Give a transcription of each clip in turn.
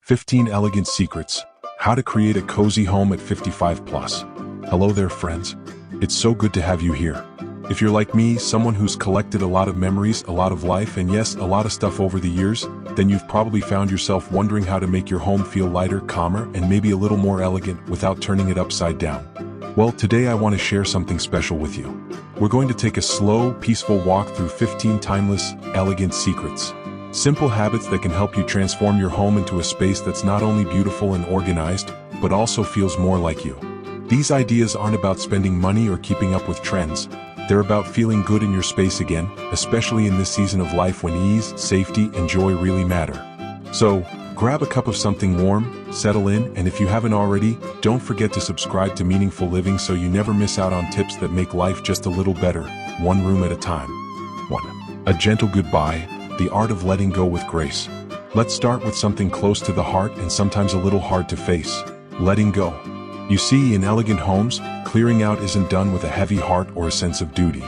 15 Elegant Secrets. How to create a cozy home at 55 plus. Hello there, friends. It's so good to have you here. If you're like me, someone who's collected a lot of memories, a lot of life, and yes, a lot of stuff over the years, then you've probably found yourself wondering how to make your home feel lighter, calmer, and maybe a little more elegant without turning it upside down. Well, today I want to share something special with you. We're going to take a slow, peaceful walk through 15 timeless, elegant secrets. Simple habits that can help you transform your home into a space that's not only beautiful and organized, but also feels more like you. These ideas aren't about spending money or keeping up with trends. They're about feeling good in your space again, especially in this season of life when ease, safety, and joy really matter. So, grab a cup of something warm, settle in, and if you haven't already, don't forget to subscribe to Meaningful Living so you never miss out on tips that make life just a little better, one room at a time. 1. A gentle goodbye, the art of letting go with grace. Let's start with something close to the heart and sometimes a little hard to face. Letting go. You see, in elegant homes, clearing out isn't done with a heavy heart or a sense of duty.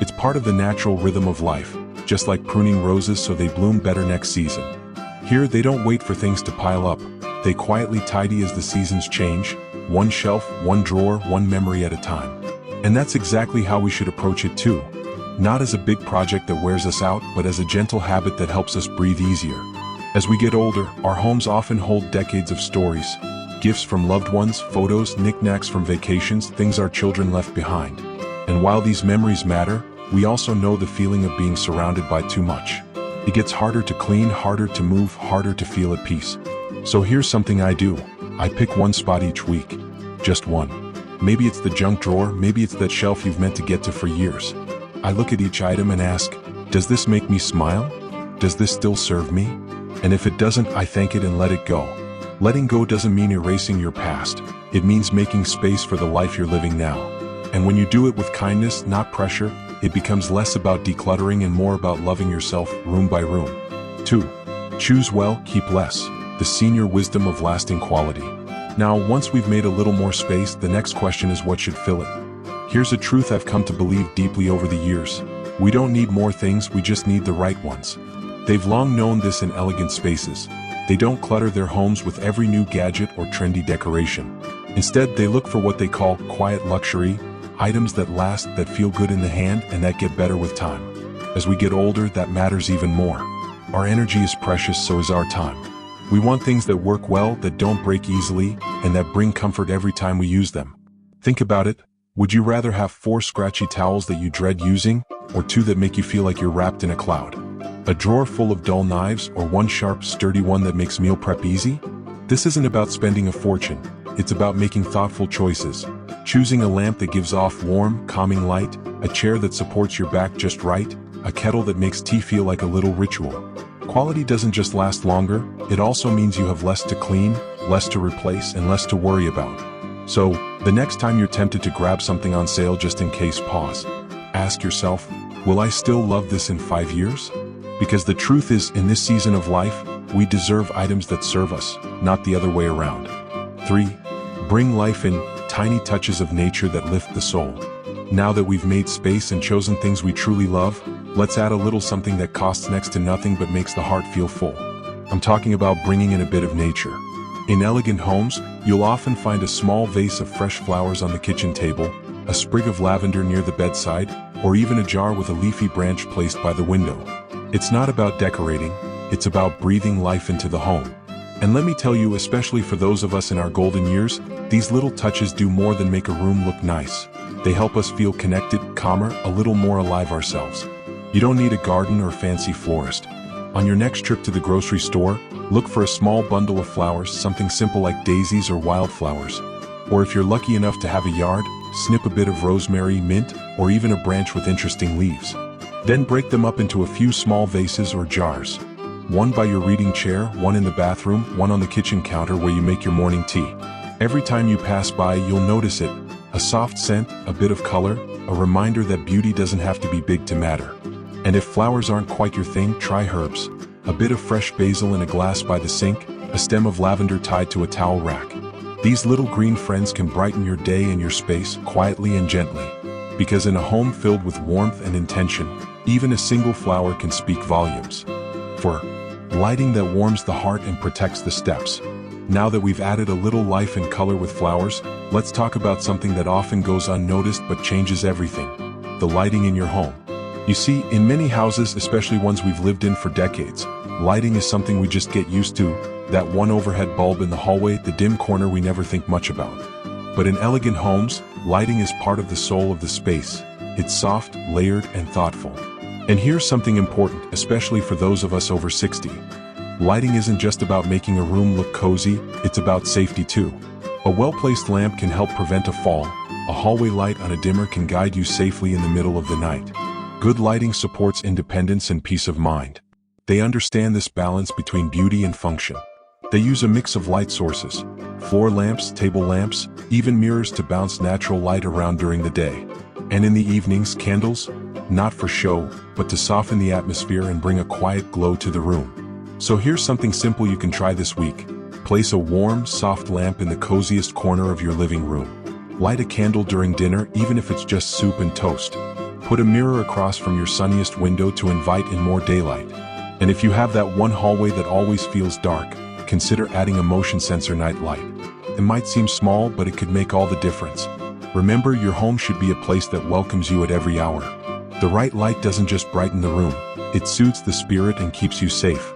It's part of the natural rhythm of life, just like pruning roses so they bloom better next season. Here, they don't wait for things to pile up. They quietly tidy as the seasons change, one shelf, one drawer, one memory at a time. And that's exactly how we should approach it too. Not as a big project that wears us out, but as a gentle habit that helps us breathe easier. As we get older, our homes often hold decades of stories. Gifts from loved ones, photos, knickknacks from vacations, things our children left behind. And while these memories matter, we also know the feeling of being surrounded by too much. It gets harder to clean, harder to move, harder to feel at peace. So here's something I do. I pick one spot each week. Just one. Maybe it's the junk drawer, maybe it's that shelf you've meant to get to for years. I look at each item and ask, does this make me smile? Does this still serve me? And if it doesn't, I thank it and let it go. Letting go doesn't mean erasing your past. It means making space for the life you're living now. And when you do it with kindness, not pressure, it becomes less about decluttering and more about loving yourself, room by room. 2. Choose well, keep less. The senior wisdom of lasting quality. Now, once we've made a little more space, the next question is what should fill it? Here's a truth I've come to believe deeply over the years. We don't need more things, we just need the right ones. They've long known this in elegant spaces. They don't clutter their homes with every new gadget or trendy decoration. Instead, they look for what they call quiet luxury, items that last, that feel good in the hand, and that get better with time. As we get older, that matters even more. Our energy is precious, so is our time. We want things that work well, that don't break easily, and that bring comfort every time we use them. Think about it. Would you rather have 4 scratchy towels that you dread using, or 2 that make you feel like you're wrapped in a cloud? A drawer full of dull knives, or 1 sharp, sturdy one that makes meal prep easy? This isn't about spending a fortune. It's about making thoughtful choices. Choosing a lamp that gives off warm, calming light, a chair that supports your back just right, a kettle that makes tea feel like a little ritual. Quality doesn't just last longer, it also means you have less to clean, less to replace, and less to worry about. So, the next time you're tempted to grab something on sale just in case, pause. Ask yourself, will I still love this in 5 years? Because the truth is, in this season of life, we deserve items that serve us, not the other way around. 3. Bring life in, tiny touches of nature that lift the soul. Now that we've made space and chosen things we truly love, let's add a little something that costs next to nothing but makes the heart feel full. I'm talking about bringing in a bit of nature. In elegant homes, you'll often find a small vase of fresh flowers on the kitchen table, a sprig of lavender near the bedside, or even a jar with a leafy branch placed by the window. It's not about decorating, it's about breathing life into the home. And let me tell you, especially for those of us in our golden years, these little touches do more than make a room look nice. They help us feel connected, calmer, a little more alive ourselves. You don't need a garden or fancy florist. On your next trip to the grocery store, look for a small bundle of flowers, something simple like daisies or wildflowers. Or if you're lucky enough to have a yard, snip a bit of rosemary, mint, or even a branch with interesting leaves. Then break them up into a few small vases or jars. One by your reading chair, one in the bathroom, one on the kitchen counter where you make your morning tea. Every time you pass by, you'll notice it. A soft scent, a bit of color, a reminder that beauty doesn't have to be big to matter. And if flowers aren't quite your thing, try herbs. A bit of fresh basil in a glass by the sink, a stem of lavender tied to a towel rack. These little green friends can brighten your day and your space, quietly and gently. Because in a home filled with warmth and intention, even a single flower can speak volumes. 4. lighting that warms the heart and protects the steps. Now that we've added a little life and color with flowers, let's talk about something that often goes unnoticed but changes everything: the lighting in your home. You see, in many houses, especially ones we've lived in for decades, lighting is something we just get used to, that one overhead bulb in the hallway, the dim corner we never think much about. But in elegant homes, lighting is part of the soul of the space. It's soft, layered, and thoughtful. And here's something important, especially for those of us over 60. Lighting isn't just about making a room look cozy, it's about safety too. A well-placed lamp can help prevent a fall. A hallway light on a dimmer can guide you safely in the middle of the night. Good lighting supports independence and peace of mind. They understand this balance between beauty and function. They use a mix of light sources: floor lamps, table lamps, even mirrors to bounce natural light around during the day. And in the evenings, candles, not for show, but to soften the atmosphere and bring a quiet glow to the room. So here's something simple you can try this week. Place a warm, soft lamp in the coziest corner of your living room. Light a candle during dinner, even if it's just soup and toast. Put a mirror across from your sunniest window to invite in more daylight. And if you have that one hallway that always feels dark, consider adding a motion sensor night light. It might seem small, but it could make all the difference. Remember, your home should be a place that welcomes you at every hour. The right light doesn't just brighten the room, it soothes the spirit and keeps you safe.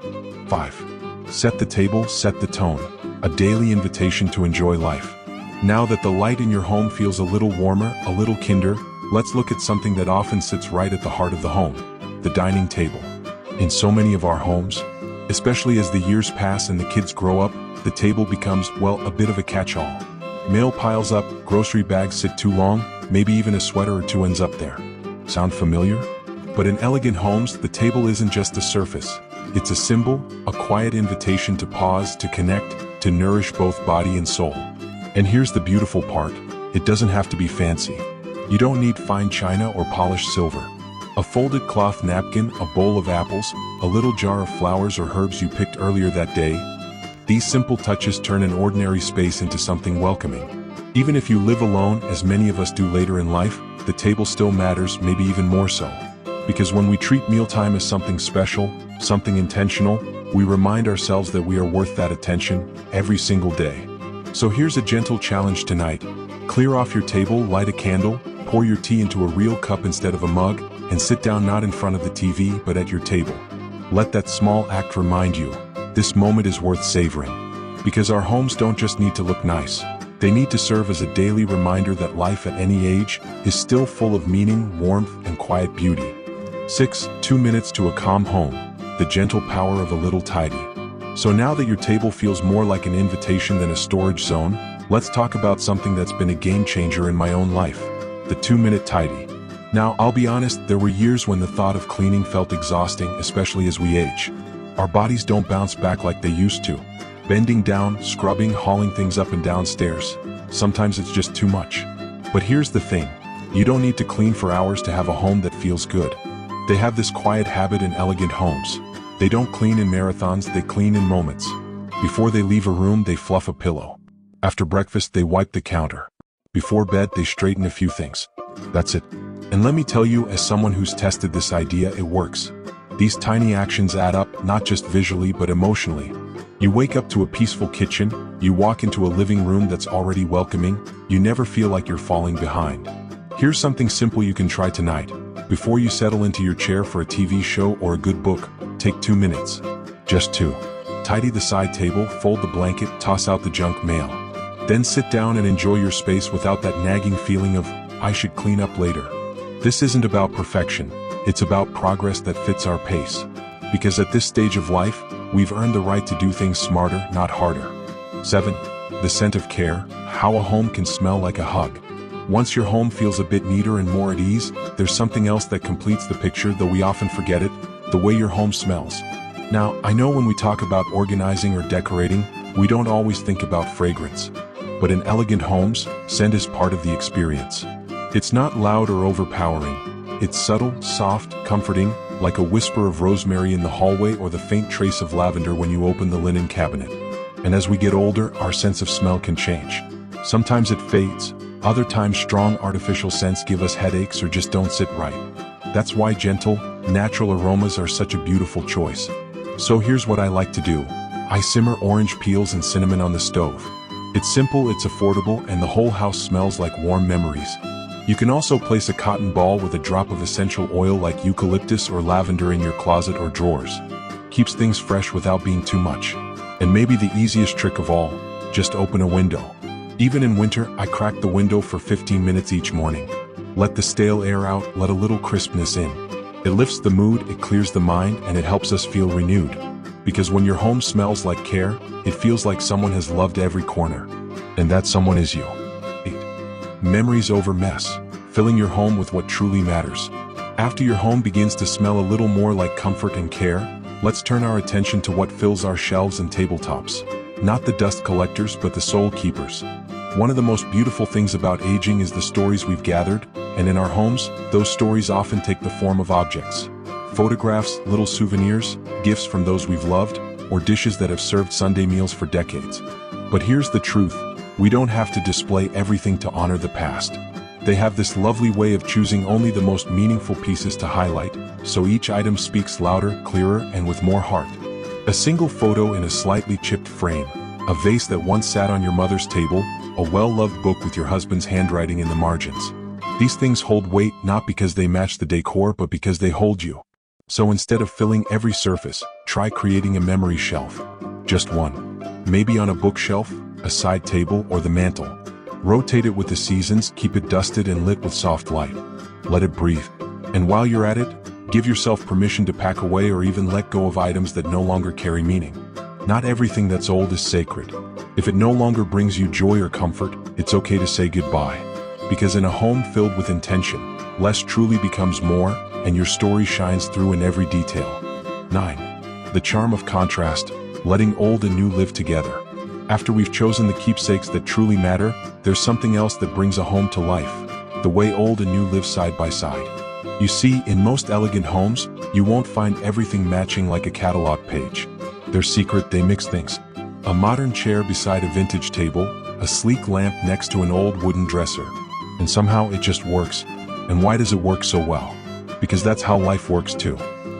5. Set the table, set the tone. A daily invitation to enjoy life. Now that the light in your home feels a little warmer, a little kinder, let's look at something that often sits right at the heart of the home: the dining table. In so many of our homes, especially as the years pass and the kids grow up, the table becomes, well, a bit of a catch-all. Mail piles up, grocery bags sit too long, maybe even a sweater or two ends up there. Sound familiar? But in elegant homes, the table isn't just a surface. It's a symbol, a quiet invitation to pause, to connect, to nourish both body and soul. And here's the beautiful part: it doesn't have to be fancy. You don't need fine china or polished silver. A folded cloth napkin, a bowl of apples, a little jar of flowers or herbs you picked earlier that day. These simple touches turn an ordinary space into something welcoming. Even if you live alone, as many of us do later in life, the table still matters, maybe even more so. Because when we treat mealtime as something special, something intentional, we remind ourselves that we are worth that attention every single day. So here's a gentle challenge tonight. Clear off your table, light a candle, pour your tea into a real cup instead of a mug, and sit down not in front of the TV but at your table. Let that small act remind you, this moment is worth savoring. Because our homes don't just need to look nice. They need to serve as a daily reminder that life at any age is still full of meaning, warmth, and quiet beauty. 6. 2 minutes to a calm home. The gentle power of a little tidy. So now that your table feels more like an invitation than a storage zone, let's talk about something that's been a game changer in my own life: the 2-minute tidy. Now, I'll be honest, there were years when the thought of cleaning felt exhausting, especially as we age. Our bodies don't bounce back like they used to. Bending down, scrubbing, hauling things up and down stairs. Sometimes it's just too much. But here's the thing: you don't need to clean for hours to have a home that feels good. They have this quiet habit in elegant homes. They don't clean in marathons, they clean in moments. Before they leave a room, they fluff a pillow. After breakfast, they wipe the counter. Before bed, they straighten a few things. That's it. And let me tell you, as someone who's tested this idea, it works. These tiny actions add up, not just visually but emotionally. You wake up to a peaceful kitchen, you walk into a living room that's already welcoming, you never feel like you're falling behind. Here's something simple you can try tonight. Before you settle into your chair for a TV show or a good book, take 2 minutes. Just 2. Tidy the side table, fold the blanket, toss out the junk mail. Then sit down and enjoy your space without that nagging feeling of, I should clean up later. This isn't about perfection, it's about progress that fits our pace. Because at this stage of life, we've earned the right to do things smarter, not harder. 7. The scent of care, how a home can smell like a hug. Once your home feels a bit neater and more at ease, there's something else that completes the picture, though we often forget it: the way your home smells. Now, I know when we talk about organizing or decorating, we don't always think about fragrance. But in elegant homes, scent is part of the experience. It's not loud or overpowering. It's subtle, soft, comforting, like a whisper of rosemary in the hallway or the faint trace of lavender when you open the linen cabinet. And as we get older, our sense of smell can change. Sometimes it fades. Other times strong artificial scents give us headaches or just don't sit right. That's why gentle, natural aromas are such a beautiful choice. So here's what I like to do. I simmer orange peels and cinnamon on the stove. It's simple, it's affordable, and the whole house smells like warm memories. You can also place a cotton ball with a drop of essential oil like eucalyptus or lavender in your closet or drawers. Keeps things fresh without being too much. And maybe the easiest trick of all, just open a window. Even in winter, I crack the window for 15 minutes each morning. Let the stale air out, let a little crispness in. It lifts the mood, it clears the mind, and it helps us feel renewed. Because when your home smells like care, it feels like someone has loved every corner. And that someone is you. 8. Memories over mess. Filling your home with what truly matters. After your home begins to smell a little more like comfort and care, let's turn our attention to what fills our shelves and tabletops. Not the dust collectors, but the soul keepers. One of the most beautiful things about aging is the stories we've gathered, and in our homes, those stories often take the form of objects. Photographs, little souvenirs, gifts from those we've loved, or dishes that have served Sunday meals for decades. But here's the truth, we don't have to display everything to honor the past. They have this lovely way of choosing only the most meaningful pieces to highlight, so each item speaks louder, clearer, and with more heart. A single photo in a slightly chipped frame, a vase that once sat on your mother's table, a well-loved book with your husband's handwriting in the margins. These things hold weight not because they match the decor but because they hold you. So instead of filling every surface, try creating a memory shelf. Just one. Maybe on a bookshelf, a side table, or the mantle. Rotate it with the seasons, keep it dusted and lit with soft light. Let it breathe. And while you're at it, give yourself permission to pack away or even let go of items that no longer carry meaning. Not everything that's old is sacred. If it no longer brings you joy or comfort, it's okay to say goodbye. Because in a home filled with intention, less truly becomes more, and your story shines through in every detail. 9. The charm of contrast, letting old and new live together. After we've chosen the keepsakes that truly matter, there's something else that brings a home to life. The way old and new live side by side. You see, in most elegant homes, you won't find everything matching like a catalog page. They're secret, they mix things. A modern chair beside a vintage table, a sleek lamp next to an old wooden dresser. And somehow it just works. And why does it work so well? Because that's how life works too.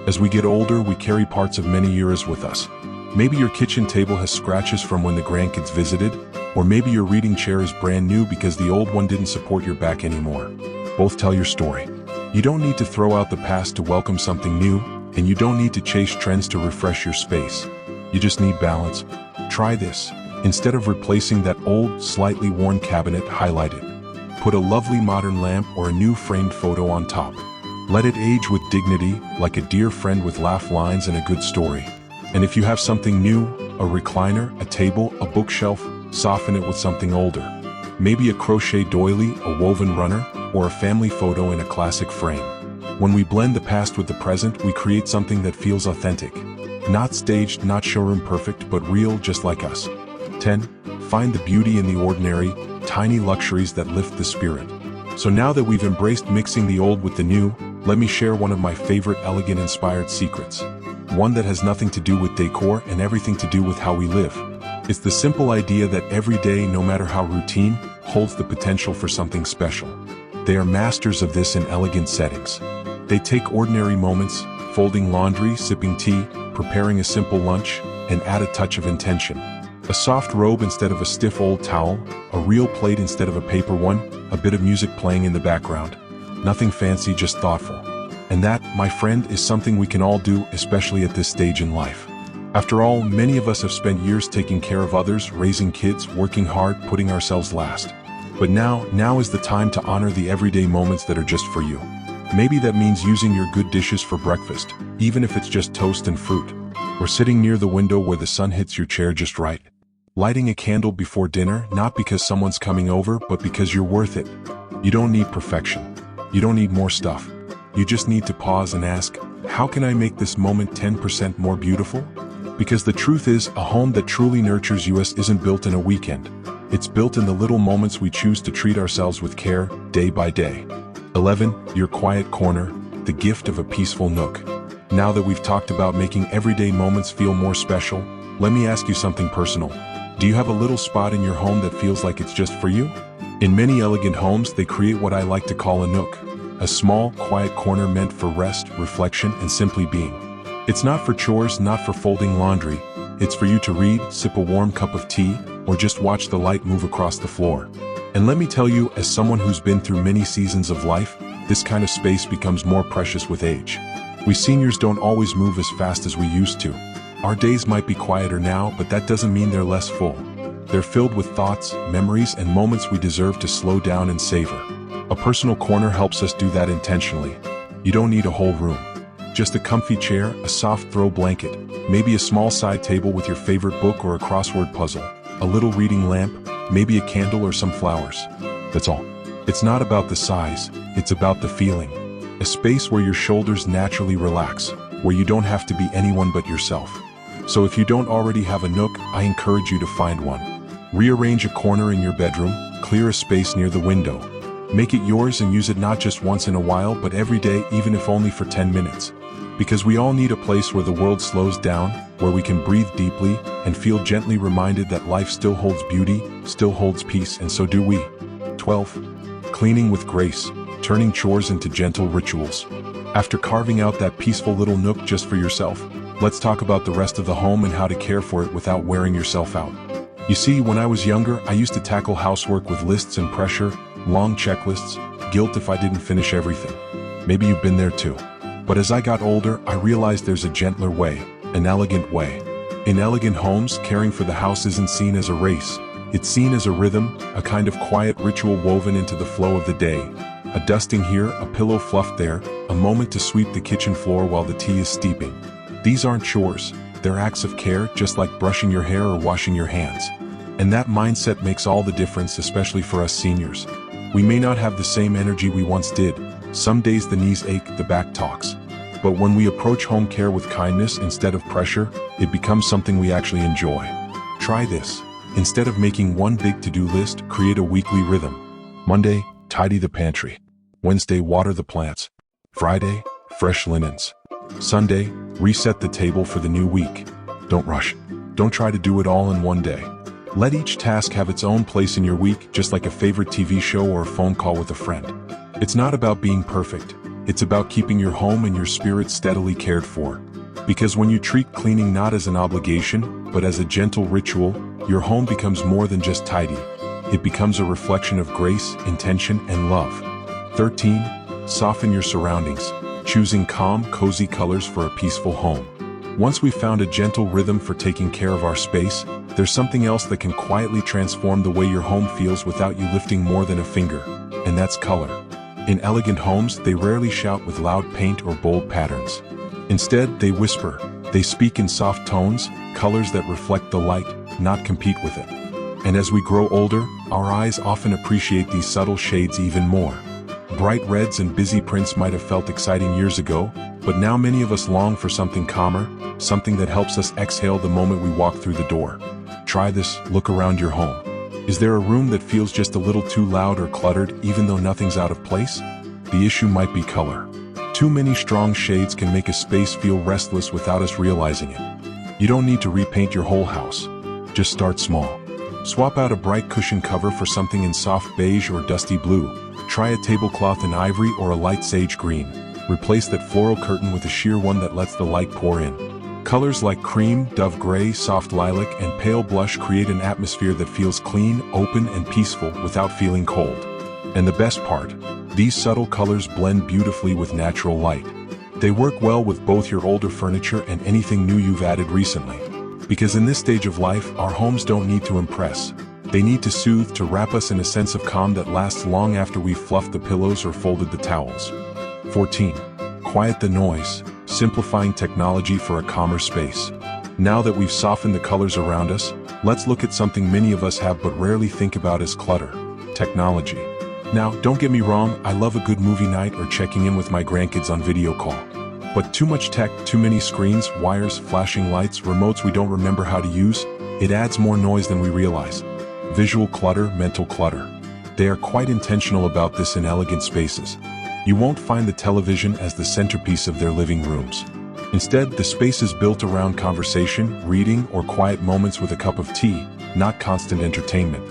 As we get older, we carry parts of many eras with us. Maybe your kitchen table has scratches from when the grandkids visited, or maybe your reading chair is brand new because the old one didn't support your back anymore. Both tell your story. You don't need to throw out the past to welcome something new, and you don't need to chase trends to refresh your space. You just need balance. Try this. Instead of replacing that old, slightly worn cabinet, highlight it. Put a lovely modern lamp or a new framed photo on top. Let it age with dignity, like a dear friend with laugh lines and a good story. And if you have something new, a recliner, a table, a bookshelf, soften it with something older. Maybe a crochet doily, a woven runner, or a family photo in a classic frame. When we blend the past with the present, we create something that feels authentic. Not staged, not showroom perfect, but real, just like us. 10. Find the beauty in the ordinary, tiny luxuries that lift the spirit. So now that we've embraced mixing the old with the new, let me share one of my favorite elegant inspired secrets. One that has nothing to do with decor and everything to do with how we live. It's the simple idea that every day, no matter how routine, holds the potential for something special. They are masters of this in elegant settings. They take ordinary moments, folding laundry, sipping tea, preparing a simple lunch, and add a touch of intention. A soft robe instead of a stiff old towel, a real plate instead of a paper one, a bit of music playing in the background. Nothing fancy, just thoughtful. And that, my friend, is something we can all do, especially at this stage in life. After all, many of us have spent years taking care of others, raising kids, working hard, putting ourselves last. But now is the time to honor the everyday moments that are just for you. Maybe that means using your good dishes for breakfast, even if it's just toast and fruit. Or sitting near the window where the sun hits your chair just right. Lighting a candle before dinner, not because someone's coming over, but because you're worth it. You don't need perfection. You don't need more stuff. You just need to pause and ask, how can I make this moment 10% more beautiful? Because the truth is, a home that truly nurtures us isn't built in a weekend. It's built in the little moments we choose to treat ourselves with care, day by day. 11. Your quiet corner, the gift of a peaceful nook. Now that we've talked about making everyday moments feel more special, let me ask you something personal. Do you have a little spot in your home that feels like it's just for you? In many elegant homes, they create what I like to call a nook. A small, quiet corner meant for rest, reflection, and simply being. It's not for chores, not for folding laundry. It's for you to read, sip a warm cup of tea, or just watch the light move across the floor. And let me tell you, as someone who's been through many seasons of life, this kind of space becomes more precious with age. We seniors don't always move as fast as we used to. Our days might be quieter now, but that doesn't mean they're less full. They're filled with thoughts, memories, and moments we deserve to slow down and savor. A personal corner helps us do that intentionally. You don't need a whole room. Just a comfy chair, a soft throw blanket, maybe a small side table with your favorite book or a crossword puzzle, a little reading lamp, maybe a candle or some flowers. That's all. It's not about the size, it's about the feeling. A space where your shoulders naturally relax, where you don't have to be anyone but yourself. So if you don't already have a Nook, I encourage you to find one. Rearrange a corner in your bedroom, clear a space near the window. Make it yours and use it not just once in a while, but every day, even if only for 10 minutes. Because we all need a place where the world slows down, where we can breathe deeply, and feel gently reminded that life still holds beauty, still holds peace, and so do we. 12. Cleaning with grace, turning chores into gentle rituals. After carving out that peaceful little nook just for yourself, let's talk about the rest of the home and how to care for it without wearing yourself out. You see, when I was younger, I used to tackle housework with lists and pressure, long checklists, guilt if I didn't finish everything. Maybe you've been there too. But as I got older, I realized there's a gentler way, an elegant way. In elegant homes, caring for the house isn't seen as a race. It's seen as a rhythm, a kind of quiet ritual woven into the flow of the day. A dusting here, a pillow fluffed there, a moment to sweep the kitchen floor while the tea is steeping. These aren't chores, they're acts of care, just like brushing your hair or washing your hands. And that mindset makes all the difference, especially for us seniors. We may not have the same energy we once did. Some days the knees ache, the back talks. But when we approach home care with kindness instead of pressure, it becomes something we actually enjoy. Try this. Instead of making one big to-do list, create a weekly rhythm. Monday, tidy the pantry. Wednesday, water the plants. Friday, fresh linens. Sunday, reset the table for the new week. Don't rush. Don't try to do it all in one day. Let each task have its own place in your week, just like a favorite TV show or a phone call with a friend. It's not about being perfect. It's about keeping your home and your spirit steadily cared for. Because when you treat cleaning not as an obligation, but as a gentle ritual, your home becomes more than just tidy. It becomes a reflection of grace, intention, and love. 13. Soften your surroundings, choosing calm, cozy colors for a peaceful home. Once we've found a gentle rhythm for taking care of our space, there's something else that can quietly transform the way your home feels without you lifting more than a finger, and that's color. In elegant homes, they rarely shout with loud paint or bold patterns. Instead, they whisper. They speak in soft tones, colors that reflect the light, not compete with it. And as we grow older, our eyes often appreciate these subtle shades even more. Bright reds and busy prints might have felt exciting years ago, but now many of us long for something calmer, something that helps us exhale the moment we walk through the door. Try this, look around your home. Is there a room that feels just a little too loud or cluttered even though nothing's out of place? The issue might be color. Too many strong shades can make a space feel restless without us realizing it. You don't need to repaint your whole house. Just start small. Swap out a bright cushion cover for something in soft beige or dusty blue. Try a tablecloth in ivory or a light sage green. Replace that floral curtain with a sheer one that lets the light pour in. Colors like cream, dove gray, soft lilac, and pale blush create an atmosphere that feels clean, open, and peaceful without feeling cold. And the best part, these subtle colors blend beautifully with natural light. They work well with both your older furniture and anything new you've added recently. Because in this stage of life, our homes don't need to impress. They need to soothe, to wrap us in a sense of calm that lasts long after we've fluffed the pillows or folded the towels. 14. Quiet the noise, simplifying technology for a calmer space. Now that we've softened the colors around us, let's look at something many of us have but rarely think about as clutter: technology. Now, don't get me wrong, I love a good movie night or checking in with my grandkids on video call. But too much tech, too many screens, wires, flashing lights, remotes we don't remember how to use, it adds more noise than we realize. Visual clutter, mental clutter. They are quite intentional about this in elegant spaces. You won't find the television as the centerpiece of their living rooms. Instead, the space is built around conversation, reading, or quiet moments with a cup of tea, not constant entertainment.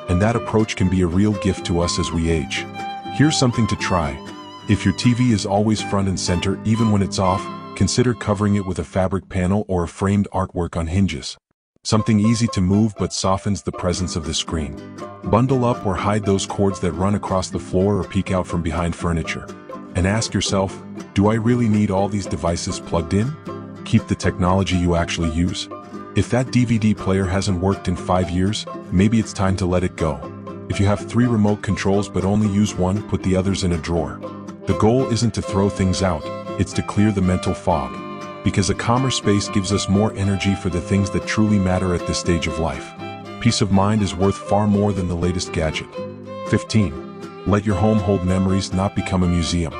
And that approach can be a real gift to us as we age. Here's something to try. If your TV is always front and center, even when it's off, consider covering it with a fabric panel or a framed artwork on hinges. Something easy to move but softens the presence of the screen. Bundle up or hide those cords that run across the floor or peek out from behind furniture. And ask yourself, do I really need all these devices plugged in? Keep the technology you actually use. If that DVD player hasn't worked in 5 years, maybe it's time to let it go. If you have 3 remote controls but only use one, put the others in a drawer. The goal isn't to throw things out, it's to clear the mental fog. Because a calmer space gives us more energy for the things that truly matter at this stage of life. Peace of mind is worth far more than the latest gadget. 15. Let your home hold memories, not become a museum.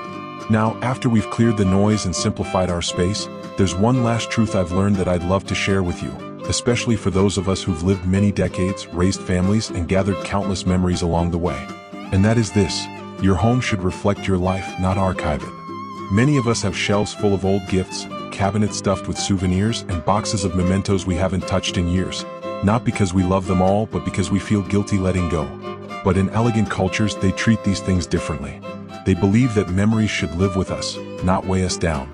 Now, after we've cleared the noise and simplified our space, there's one last truth I've learned that I'd love to share with you, especially for those of us who've lived many decades, raised families, and gathered countless memories along the way. And that is this: your home should reflect your life, not archive it. Many of us have shelves full of old gifts, cabinets stuffed with souvenirs, and boxes of mementos we haven't touched in years. Not because we love them all, but because we feel guilty letting go. But in elegant cultures, they treat these things differently. They believe that memories should live with us, not weigh us down.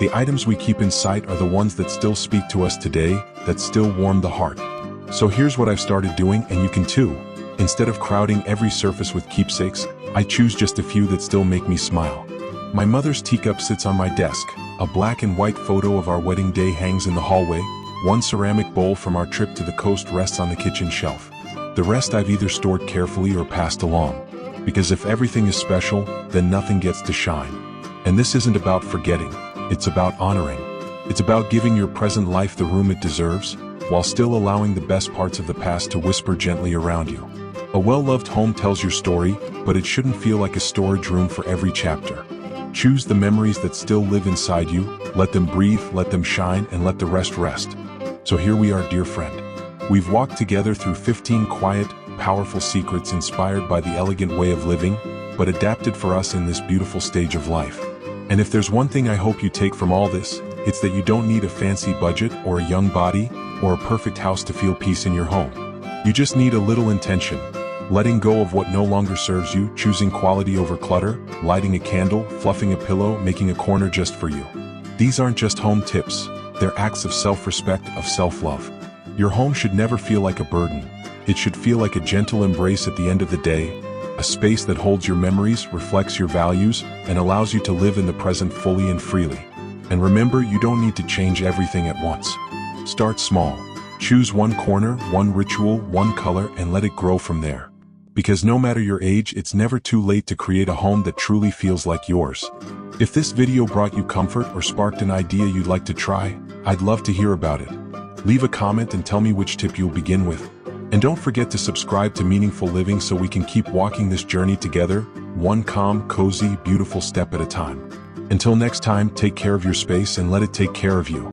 The items we keep in sight are the ones that still speak to us today, that still warm the heart. So here's what I've started doing, and you can too. Instead of crowding every surface with keepsakes, I choose just a few that still make me smile. My mother's teacup sits on my desk. A black and white photo of our wedding day hangs in the hallway. One ceramic bowl from our trip to the coast rests on the kitchen shelf. The rest I've either stored carefully or passed along. Because if everything is special, then nothing gets to shine. And this isn't about forgetting, it's about honoring. It's about giving your present life the room it deserves, while still allowing the best parts of the past to whisper gently around you. A well-loved home tells your story, but it shouldn't feel like a storage room for every chapter. Choose the memories that still live inside you, let them breathe, let them shine, and let the rest. So here we are, dear friend. We've walked together through 15 quiet, powerful secrets inspired by the elegant way of living, but adapted for us in this beautiful stage of life. And if there's one thing I hope you take from all this, it's that you don't need a fancy budget or a young body or a perfect house to feel peace in your home. You just need a little intention. Letting go of what no longer serves you, choosing quality over clutter, lighting a candle, fluffing a pillow, making a corner just for you. These aren't just home tips, they're acts of self-respect, of self-love. Your home should never feel like a burden. It should feel like a gentle embrace at the end of the day, a space that holds your memories, reflects your values, and allows you to live in the present fully and freely. And remember, you don't need to change everything at once. Start small. Choose one corner, one ritual, one color, and let it grow from there. Because no matter your age, it's never too late to create a home that truly feels like yours. If this video brought you comfort or sparked an idea you'd like to try, I'd love to hear about it. Leave a comment and tell me which tip you'll begin with. And don't forget to subscribe to Meaningful Living so we can keep walking this journey together, one calm, cozy, beautiful step at a time. Until next time, take care of your space and let it take care of you.